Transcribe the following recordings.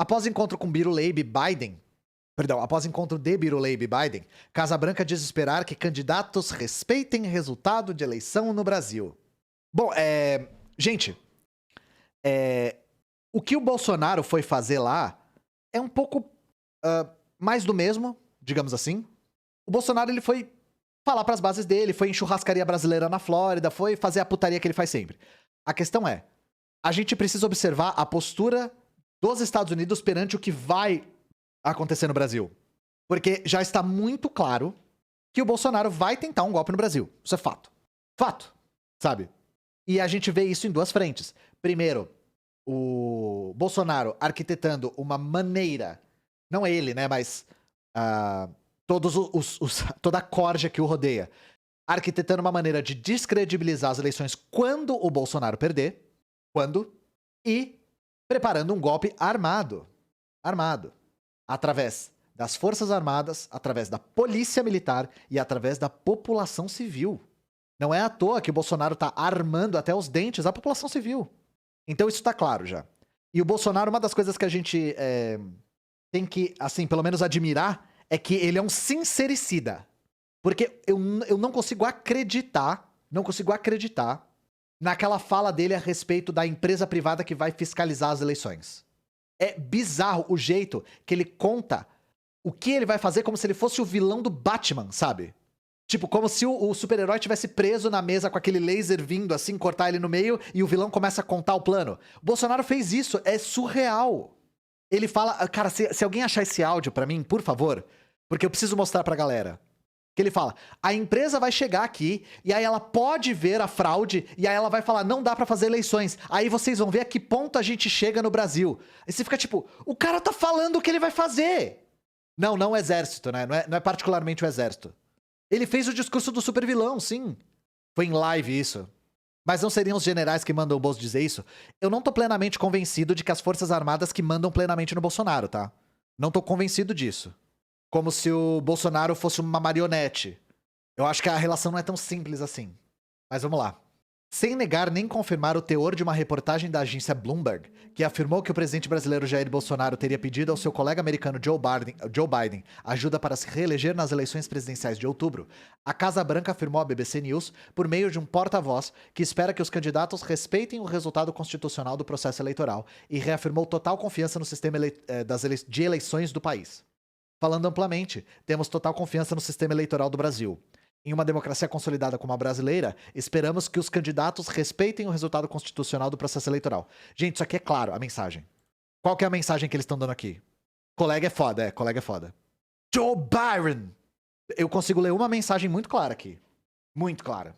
Após encontro com Birulei Biden, após encontro de Birulei Biden, Casa Branca diz esperar que candidatos respeitem resultado de eleição no Brasil. Bom, gente, o que o Bolsonaro foi fazer lá é um pouco mais do mesmo, digamos assim. O Bolsonaro, ele foi falar pras bases dele, foi em churrascaria brasileira na Flórida, foi fazer a putaria que ele faz sempre. A questão é, a gente precisa observar a postura dos Estados Unidos perante o que vai acontecer no Brasil. Porque já está muito claro que o Bolsonaro vai tentar um golpe no Brasil. Isso é fato. Fato, sabe? E a gente vê isso em duas frentes. Primeiro, o Bolsonaro arquitetando uma maneira, não ele, né, mas toda a corja que o rodeia, arquitetando uma maneira de descredibilizar as eleições quando o Bolsonaro perder, e preparando um golpe armado, através das Forças Armadas, através da Polícia Militar e através da população civil. Não é à toa que o Bolsonaro tá armando até os dentes a população civil. Então isso tá claro já. E o Bolsonaro, uma das coisas que a gente tem que, assim, pelo menos admirar, é que ele é um sincericida. Porque eu não consigo acreditar naquela fala dele a respeito da empresa privada que vai fiscalizar as eleições. É bizarro o jeito que ele conta o que ele vai fazer como se ele fosse o vilão do Batman, sabe? Tipo, como se o super-herói tivesse preso na mesa com aquele laser vindo assim, cortar ele no meio e o vilão começa a contar o plano. O Bolsonaro fez isso, é surreal. Ele fala... Cara, se alguém achar esse áudio pra mim, por favor, porque eu preciso mostrar pra galera. Que ele fala, a empresa vai chegar aqui e aí ela pode ver a fraude e aí ela vai falar, não dá pra fazer eleições. Aí vocês vão ver a que ponto a gente chega no Brasil. Aí você fica tipo, o cara tá falando o que ele vai fazer. Não o exército, né? Não é particularmente o exército. Ele fez o discurso do super vilão, sim. Foi em live isso. Mas não seriam os generais que mandam o Bolsonaro dizer isso? Eu não tô plenamente convencido de que as Forças Armadas que mandam plenamente no Bolsonaro, tá? Não tô convencido disso. Como se o Bolsonaro fosse uma marionete. Eu acho que a relação não é tão simples assim. Mas vamos lá. Sem negar nem confirmar o teor de uma reportagem da agência Bloomberg, que afirmou que o presidente brasileiro Jair Bolsonaro teria pedido ao seu colega americano Joe Biden ajuda para se reeleger nas eleições presidenciais de outubro, a Casa Branca afirmou à BBC News, por meio de um porta-voz, que espera que os candidatos respeitem o resultado constitucional do processo eleitoral e reafirmou total confiança no sistema de eleições do país. Falando amplamente, temos total confiança no sistema eleitoral do Brasil. Em uma democracia consolidada como a brasileira, esperamos que os candidatos respeitem o resultado constitucional do processo eleitoral. Gente, isso aqui é claro, a mensagem. Qual que é a mensagem que eles estão dando aqui? Colega é foda. Joe Biden! Eu consigo ler uma mensagem muito clara aqui. Muito clara.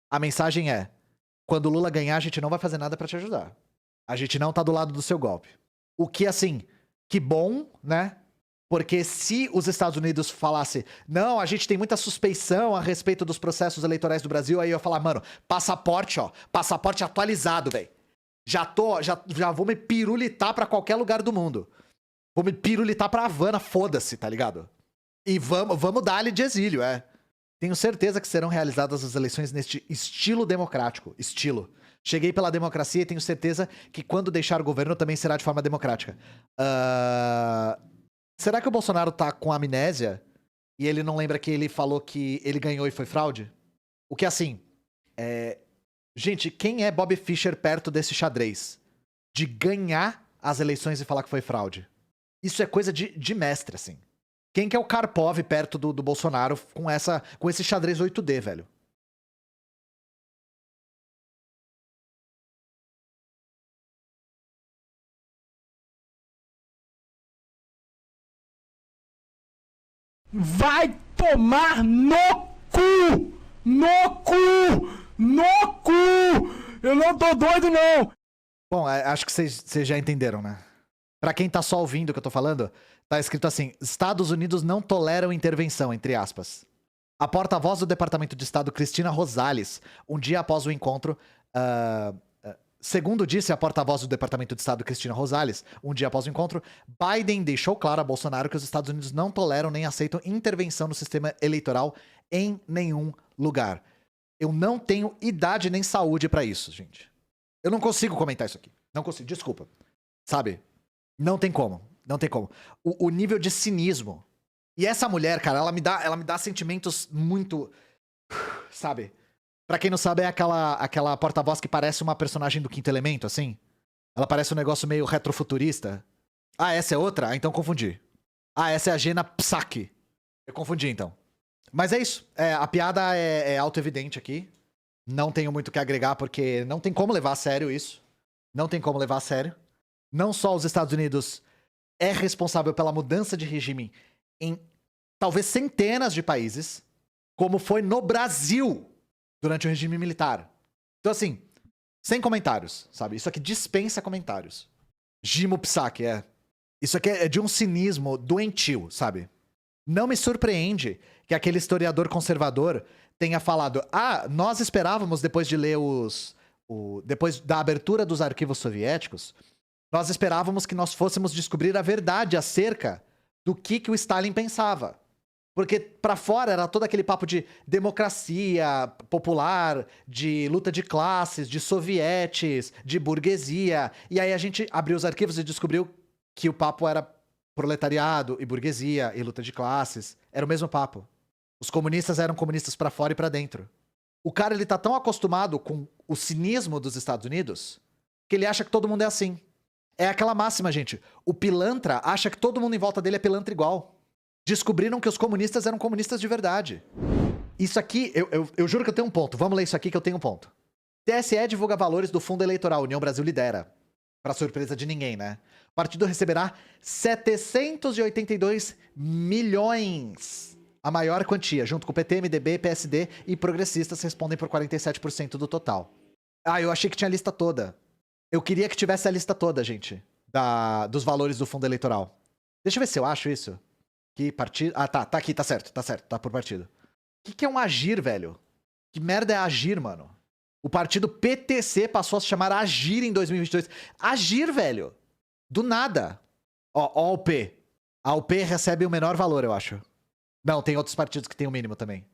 A mensagem é, quando o Lula ganhar, a gente não vai fazer nada pra te ajudar. A gente não tá do lado do seu golpe. O que, assim, que bom, né? Porque se os Estados Unidos falassem, não, a gente tem muita suspeição a respeito dos processos eleitorais do Brasil, aí eu ia falar, mano, passaporte atualizado, velho. Já vou me pirulitar pra qualquer lugar do mundo. Vou me pirulitar pra Havana, foda-se, tá ligado? E vamos dar-lhe de exílio, Tenho certeza que serão realizadas as eleições neste estilo democrático. Cheguei pela democracia e tenho certeza que quando deixar o governo também será de forma democrática. Será que o Bolsonaro tá com amnésia e ele não lembra que ele falou que ele ganhou e foi fraude? O que, assim, gente, quem é Bob Fischer perto desse xadrez? De ganhar as eleições e falar que foi fraude? Isso é coisa de mestre, assim. Quem que é o Karpov perto do Bolsonaro com esse xadrez 8D, velho? Vai tomar no cu! No cu! No cu! Eu não tô doido, não! Bom, acho que vocês já entenderam, né? Pra quem tá só ouvindo o que eu tô falando, tá escrito assim, Estados Unidos não toleram intervenção, entre aspas. A porta-voz do Departamento de Estado, Cristina Rosales, um dia após o encontro... Segundo disse a porta-voz do Departamento de Estado, Cristina Rosales, um dia após o encontro, Biden deixou claro a Bolsonaro que os Estados Unidos não toleram nem aceitam intervenção no sistema eleitoral em nenhum lugar. Eu não tenho idade nem saúde pra isso, gente. Eu não consigo comentar isso aqui. Não consigo, desculpa. Sabe? Não tem como. Não tem como. O nível de cinismo. E essa mulher, cara, ela me dá sentimentos muito... Sabe? Pra quem não sabe, é aquela porta-voz que parece uma personagem do Quinto Elemento, assim. Ela parece um negócio meio retrofuturista. Ah, essa é outra? Ah, então confundi. Ah, essa é a Gena Psaki. Eu confundi, então. Mas é isso. A piada é auto-evidente aqui. Não tenho muito o que agregar, porque não tem como levar a sério isso. Não tem como levar a sério. Não só os Estados Unidos é responsável pela mudança de regime em talvez centenas de países, como foi no Brasil durante o regime militar. Então, assim, sem comentários, sabe? Isso aqui dispensa comentários. Gimo Psaki, Isso aqui é de um cinismo doentio, sabe? Não me surpreende que aquele historiador conservador tenha falado: ah, nós esperávamos, depois de ler depois da abertura dos arquivos soviéticos, nós esperávamos que nós fôssemos descobrir a verdade acerca do que o Stalin pensava. Porque pra fora era todo aquele papo de democracia popular, de luta de classes, de sovietes, de burguesia. E aí a gente abriu os arquivos e descobriu que o papo era proletariado e burguesia e luta de classes. Era o mesmo papo. Os comunistas eram comunistas pra fora e pra dentro. O cara, ele tá tão acostumado com o cinismo dos Estados Unidos que ele acha que todo mundo é assim. É aquela máxima, gente. O pilantra acha que todo mundo em volta dele é pilantra igual. Descobriram que os comunistas eram comunistas de verdade. Isso aqui, eu juro que eu tenho um ponto. Vamos ler isso aqui que eu tenho um ponto. TSE divulga valores do Fundo Eleitoral. União Brasil lidera. Pra surpresa de ninguém, né? O partido receberá 782 milhões. A maior quantia, junto com o PT, MDB, PSD e progressistas, respondem por 47% do total. Ah, eu achei que tinha a lista toda. Eu queria que tivesse a lista toda, gente, dos valores do fundo eleitoral. Deixa eu ver se eu acho isso. Que partido... Ah, tá aqui, tá certo, tá por partido. O que é um Agir, velho? Que merda é Agir, mano? O partido PTC passou a se chamar Agir em 2022. Agir, velho! Do nada. Ó o P. A UP recebe o menor valor, eu acho. Não, tem outros partidos que tem o mínimo também.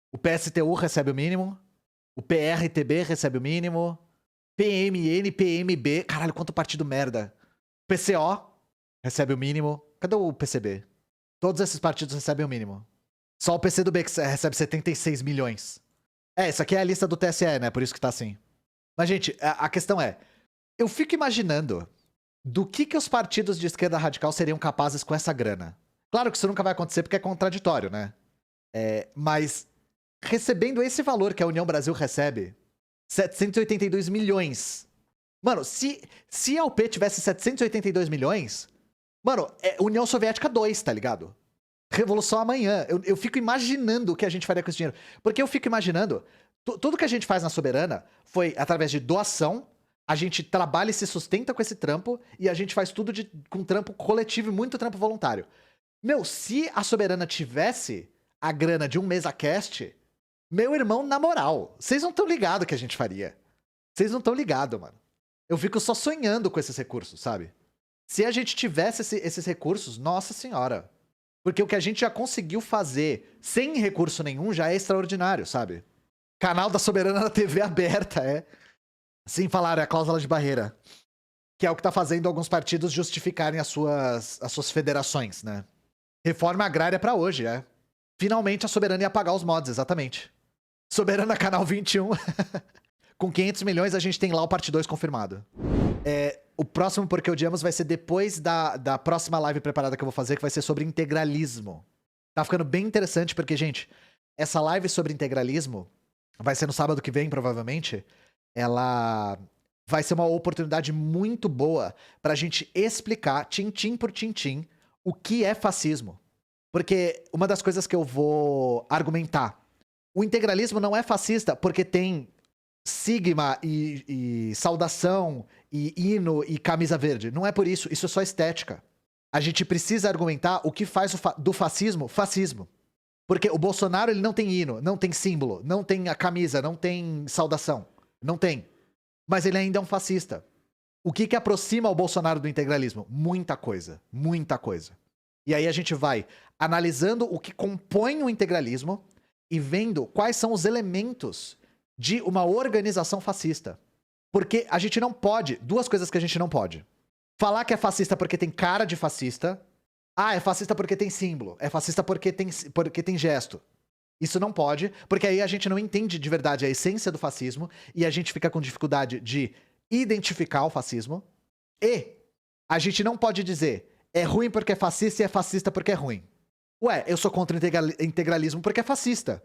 O PSTU recebe o mínimo. O PRTB recebe o mínimo. PMN, PMB... Caralho, quanto partido merda. PCO recebe o mínimo. Cadê o PCB? Todos esses partidos recebem o mínimo. Só o PCdoB que recebe 76 milhões. Isso aqui é a lista do TSE, né? Por isso que tá assim. Mas, gente, a questão é... Eu fico imaginando do que os partidos de esquerda radical seriam capazes com essa grana. Claro que isso nunca vai acontecer porque é contraditório, né? Mas recebendo esse valor que a União Brasil recebe, 782 milhões. Mano, se a UP tivesse 782 milhões... Mano, União Soviética 2, tá ligado? Revolução amanhã. Eu fico imaginando o que a gente faria com esse dinheiro. Porque eu fico imaginando... Tudo que a gente faz na Soberana foi através de doação. A gente trabalha e se sustenta com esse trampo. E a gente faz tudo com trampo coletivo e muito trampo voluntário. Meu, se a Soberana tivesse a grana de um MesaCast... Meu irmão, na moral, vocês não estão ligados o que a gente faria. Vocês não estão ligados, mano. Eu fico só sonhando com esses recursos, sabe? Se a gente tivesse esses recursos, nossa senhora. Porque o que a gente já conseguiu fazer sem recurso nenhum já é extraordinário, sabe? Canal da Soberana na TV aberta, Sem falar, é a cláusula de barreira. Que é o que tá fazendo alguns partidos justificarem as suas federações, né? Reforma agrária pra hoje, Finalmente a Soberana ia pagar os mods, exatamente. Soberana Canal 21. Com 500 milhões a gente tem lá o parte 2 confirmado. O próximo Porque Odiamos vai ser depois da próxima live preparada que eu vou fazer, que vai ser sobre integralismo. Tá ficando bem interessante porque, gente, essa live sobre integralismo vai ser no sábado que vem, provavelmente. Ela vai ser uma oportunidade muito boa pra gente explicar, tintim por tintim, o que é fascismo. Porque uma das coisas que eu vou argumentar, o integralismo não é fascista porque tem sigma e saudação e hino e camisa verde. Não é por isso, isso é só estética. A gente precisa argumentar o que faz do fascismo, fascismo. Porque o Bolsonaro, ele não tem hino, não tem símbolo, não tem a camisa, não tem saudação. Não tem. Mas ele ainda é um fascista. O que aproxima o Bolsonaro do integralismo? Muita coisa. Muita coisa. E aí a gente vai analisando o que compõe o integralismo e vendo quais são os elementos de uma organização fascista. Porque a gente não pode... Duas coisas que a gente não pode. Falar que é fascista porque tem cara de fascista. Ah, é fascista porque tem símbolo. É fascista porque tem gesto. Isso não pode, porque aí a gente não entende de verdade a essência do fascismo e a gente fica com dificuldade de identificar o fascismo. E a gente não pode dizer é ruim porque é fascista e é fascista porque é ruim. Ué, eu sou contra o integralismo porque é fascista.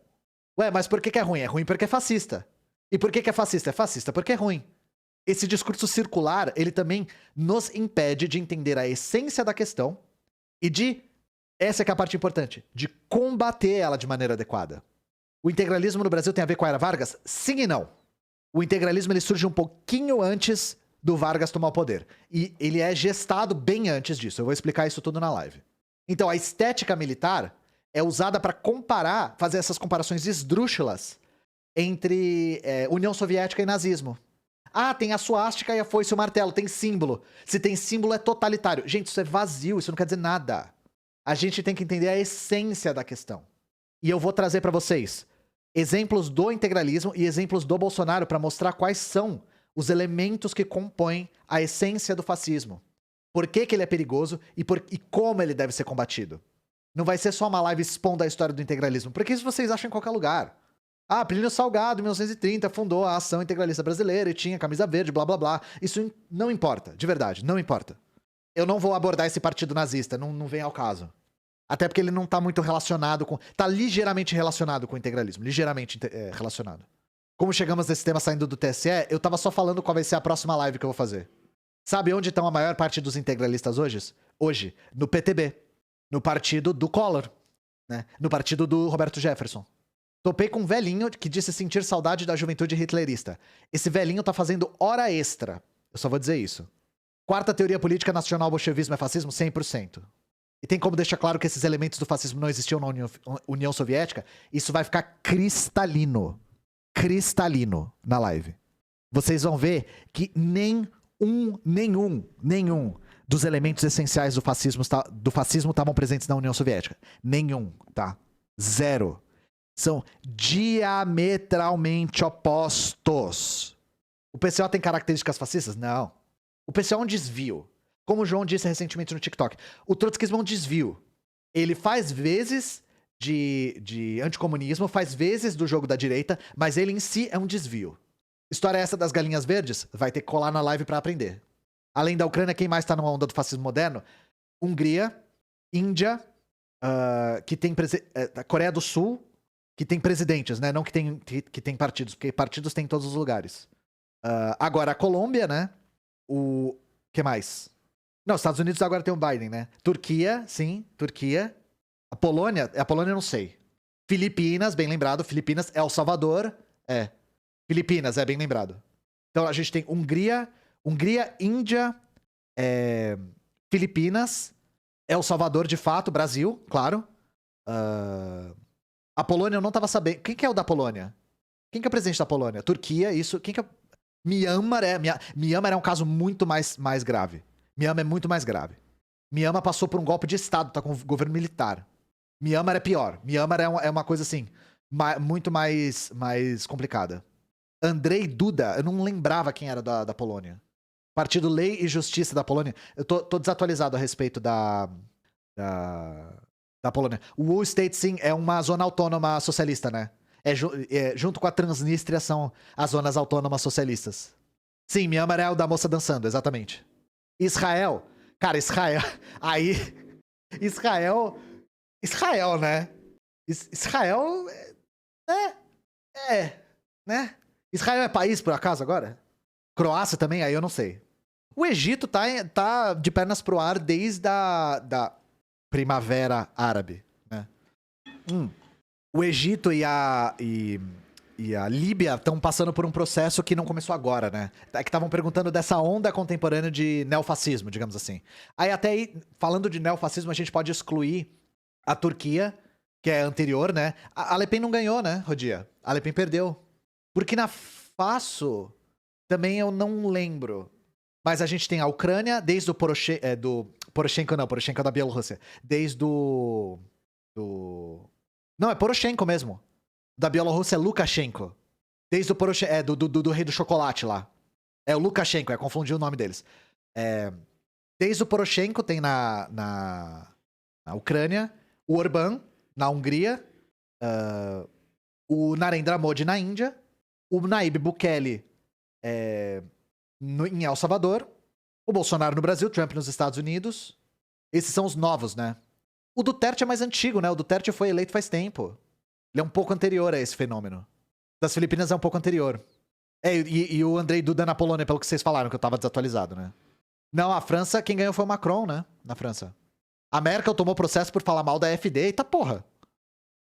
Ué, mas por que é ruim? É ruim porque é fascista. E por que é fascista? É fascista porque é ruim. Esse discurso circular, ele também nos impede de entender a essência da questão e de, essa que é a parte importante, de combater ela de maneira adequada. O integralismo no Brasil tem a ver com a Era Vargas? Sim e não. O integralismo ele surge um pouquinho antes do Vargas tomar o poder. E ele é gestado bem antes disso. Eu vou explicar isso tudo na live. Então, a estética militar é usada para comparar, fazer essas comparações esdrúxulas entre União Soviética e nazismo. Ah, tem a suástica e a foice e o martelo, tem símbolo. Se tem símbolo, é totalitário. Gente, isso é vazio, isso não quer dizer nada. A gente tem que entender a essência da questão. E eu vou trazer para vocês exemplos do integralismo e exemplos do Bolsonaro para mostrar quais são os elementos que compõem a essência do fascismo. Por que ele é perigoso e como ele deve ser combatido. Não vai ser só uma live expondo a história do integralismo, porque isso vocês acham em qualquer lugar. Ah, Plínio Salgado, em 1930, fundou a Ação Integralista Brasileira e tinha camisa verde, blá blá blá. Isso não importa, de verdade, não importa. Eu não vou abordar esse partido nazista, não vem ao caso. Até porque ele não tá muito relacionado com... Tá ligeiramente relacionado com o integralismo, ligeiramente relacionado. Como chegamos nesse tema saindo do TSE, eu tava só falando qual vai ser a próxima live que eu vou fazer. Sabe onde estão a maior parte dos integralistas hoje? Hoje, no PTB. No partido do Collor, né? No partido do Roberto Jefferson. Topei com um velhinho que disse sentir saudade da juventude hitlerista. Esse velhinho tá fazendo hora extra. Eu só vou dizer isso. Quarta teoria política nacional, bolchevismo é fascismo? 100%. E tem como deixar claro que esses elementos do fascismo não existiam na União Soviética? Isso vai ficar cristalino. Cristalino na live. Vocês vão ver que nenhum dos elementos essenciais do fascismo estavam presentes na União Soviética. Nenhum, tá? Zero. São diametralmente opostos. O PCO tem características fascistas? Não. O PCO é um desvio. Como o João disse recentemente no TikTok. O trotskismo é um desvio. Ele faz vezes de anticomunismo, faz vezes do jogo da direita, mas ele em si é um desvio. História essa das galinhas verdes? Vai ter que colar na live pra aprender. Além da Ucrânia, quem mais tá numa onda do fascismo moderno? Hungria, Índia, que tem Coreia do Sul, que tem presidentes, né? Não que tem partidos, porque partidos tem em todos os lugares. Agora, a Colômbia, né? O que mais? Não, Estados Unidos agora tem o Biden, né? Turquia, sim, Turquia. A Polônia eu não sei. Filipinas, bem lembrado. Filipinas, El Salvador, Filipinas, bem lembrado. Então a gente tem Hungria, Índia, Filipinas, El Salvador de fato, Brasil, claro. A Polônia eu não tava sabendo. Quem que é o da Polônia? Quem que é o presidente da Polônia? Turquia, isso. Quem que é... Myanmar é um caso muito mais grave. Myanmar é muito mais grave. Myanmar passou por um golpe de Estado, tá com o governo militar. Myanmar é pior. Myanmar é uma coisa assim, muito mais complicada. Andrzej Duda, eu não lembrava quem era da Polônia. Partido Lei e Justiça da Polônia. Eu tô desatualizado a respeito da Polônia. O Ulsztycin é uma zona autônoma socialista, né? Junto com a Transnistria são as zonas autônomas socialistas. Sim, Myanmar é o da moça dançando, exatamente. Israel. Cara, Israel, né? Israel, né? Israel é país, por acaso, agora? Croácia também? Aí eu não sei. O Egito tá de pernas pro ar desde da Primavera Árabe, né? O Egito e a Líbia estão passando por um processo que não começou agora, né? É que estavam perguntando dessa onda contemporânea de neofascismo, digamos assim. Aí até aí, falando de neofascismo, a gente pode excluir a Turquia, que é anterior, né? A Le Pen não ganhou, né, Rodia? A Le Pen perdeu. Burkina Faso, também eu não lembro. Mas a gente tem a Ucrânia, desde o Poroshenko é da Bielorrússia. Desde o... Não, é Poroshenko mesmo. Da Bielorrússia é Lukashenko. Desde o Poroshenko, do rei do chocolate lá. É o Lukashenko, confundi o nome deles. Desde o Poroshenko tem na Ucrânia, o Orbán na Hungria, o Narendra Modi na Índia, o Nayib Bukele em El Salvador, o Bolsonaro no Brasil, Trump nos Estados Unidos. Esses são os novos, né? O Duterte é mais antigo, né? O Duterte foi eleito faz tempo. Ele é um pouco anterior a esse fenômeno. Das Filipinas é um pouco anterior. E o Andrei Duda na Polônia, pelo que vocês falaram, que eu tava desatualizado, né? Não, a França, quem ganhou foi o Macron, né? Na França. A Merkel tomou processo por falar mal da AfD, eita porra.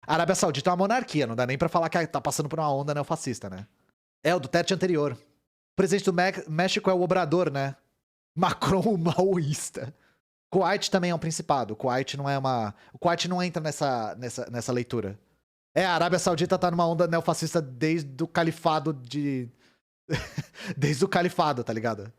A Arábia Saudita é uma monarquia, não dá nem pra falar que tá passando por uma onda neofascista, né? O Duterte anterior. O presidente do México é o Obrador, né? Macron, o maoísta. Kuwait também é um principado. Kuwait não é uma... O Kuwait não entra nessa leitura. A Arábia Saudita tá numa onda neofascista desde o califado de... desde o califado, tá ligado?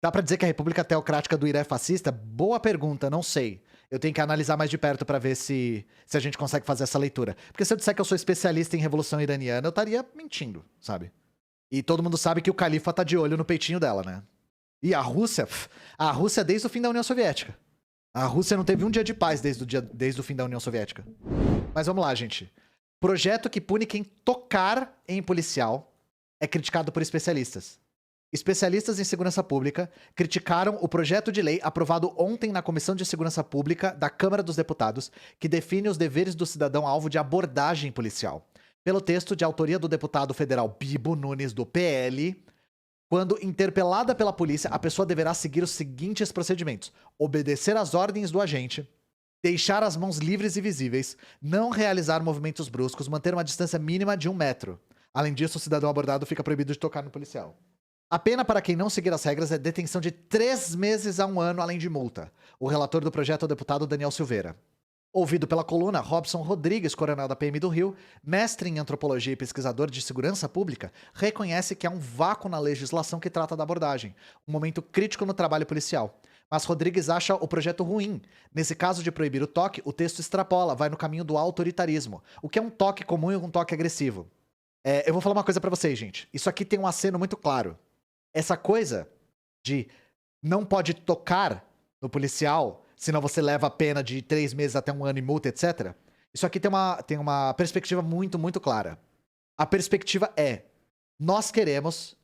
Dá pra dizer que a República Teocrática do Irã é fascista? Boa pergunta, não sei. Eu tenho que analisar mais de perto pra ver se a gente consegue fazer essa leitura. Porque se eu disser que eu sou especialista em Revolução Iraniana, eu estaria mentindo, sabe? E todo mundo sabe que o califa tá de olho no peitinho dela, né? E a Rússia desde o fim da União Soviética. A Rússia não teve um dia de paz desde o fim da União Soviética. Mas vamos lá, gente. Projeto que pune quem tocar em policial é criticado por especialistas. Especialistas em segurança pública criticaram o projeto de lei aprovado ontem na Comissão de Segurança Pública da Câmara dos Deputados, que define os deveres do cidadão alvo de abordagem policial. Pelo texto de autoria do deputado federal Bibo Nunes, do PL, quando interpelada pela polícia, a pessoa deverá seguir os seguintes procedimentos: obedecer às ordens do agente, deixar as mãos livres e visíveis, não realizar movimentos bruscos, manter uma distância mínima de 1 metro. Além disso, o cidadão abordado fica proibido de tocar no policial. A pena para quem não seguir as regras é detenção de 3 meses a 1 ano, além de multa. O relator do projeto é o deputado Daniel Silveira. Ouvido pela coluna, Robson Rodrigues, coronel da PM do Rio, mestre em antropologia e pesquisador de segurança pública, reconhece que há um vácuo na legislação que trata da abordagem, um momento crítico no trabalho policial. Mas Rodrigues acha o projeto ruim. Nesse caso de proibir o toque, o texto extrapola, vai no caminho do autoritarismo, o que é um toque comum e um toque agressivo. Eu vou falar uma coisa pra vocês, gente. Isso aqui tem um aceno muito claro. Essa coisa de não pode tocar no policial, senão você leva a pena de 3 meses até 1 ano e multa, etc. Isso aqui tem uma perspectiva muito, muito clara. A perspectiva é: nós queremos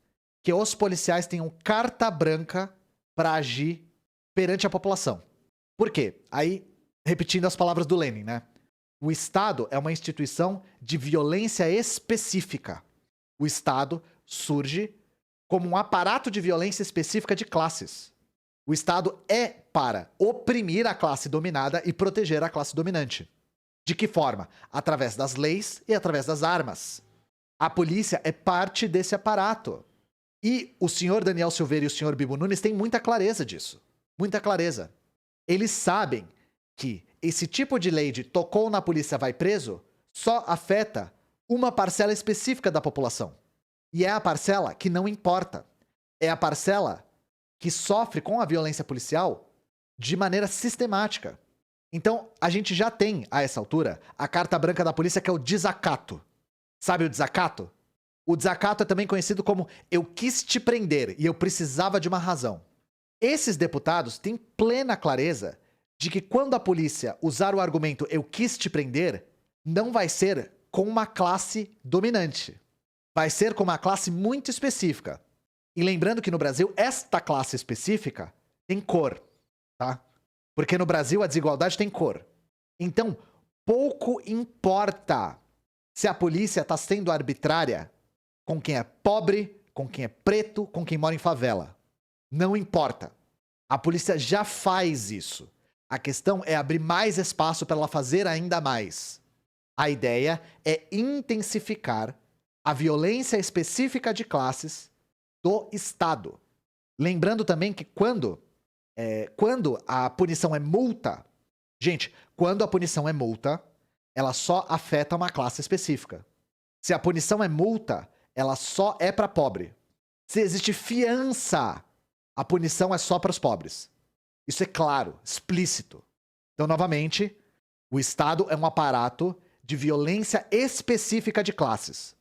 que os policiais tenham carta branca para agir perante a população. Por quê? Aí, repetindo as palavras do Lenin, né? O Estado é uma instituição de violência específica. O Estado surge como um aparato de violência específica de classes. O Estado é para oprimir a classe dominada e proteger a classe dominante. De que forma? Através das leis e através das armas. A polícia é parte desse aparato. E o senhor Daniel Silveira e o senhor Bibo Nunes têm muita clareza disso. Muita clareza. Eles sabem que esse tipo de lei de tocou na polícia vai preso só afeta uma parcela específica da população. E é a parcela que não importa. É a parcela que sofre com a violência policial de maneira sistemática. Então, a gente já tem, a essa altura, a carta branca da polícia, que é o desacato. Sabe o desacato? O desacato é também conhecido como eu quis te prender e eu precisava de uma razão. Esses deputados têm plena clareza de que quando a polícia usar o argumento eu quis te prender, não vai ser com uma classe dominante. Vai ser com uma classe muito específica. E lembrando que no Brasil, esta classe específica tem cor, tá? Porque no Brasil a desigualdade tem cor. Então, pouco importa se a polícia está sendo arbitrária com quem é pobre, com quem é preto, com quem mora em favela. Não importa. A polícia já faz isso. A questão é abrir mais espaço para ela fazer ainda mais. A ideia é intensificar a violência específica de classes do Estado. Lembrando também que quando a punição é multa... Gente, quando a punição é multa, ela só afeta uma classe específica. Se a punição é multa, ela só é para pobre. Se existe fiança, a punição é só para os pobres. Isso é claro, explícito. Então, novamente, o Estado é um aparato de violência específica de classes.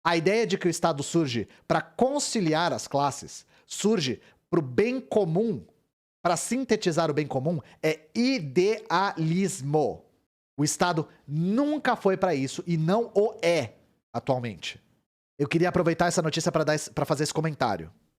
A ideia de que o Estado surge para conciliar as classes, surge para o bem comum para sintetizar o bem comum, é idealismo. O Estado nunca foi para isso e não o é atualmente. Eu queria aproveitar essa notícia para fazer esse comentário.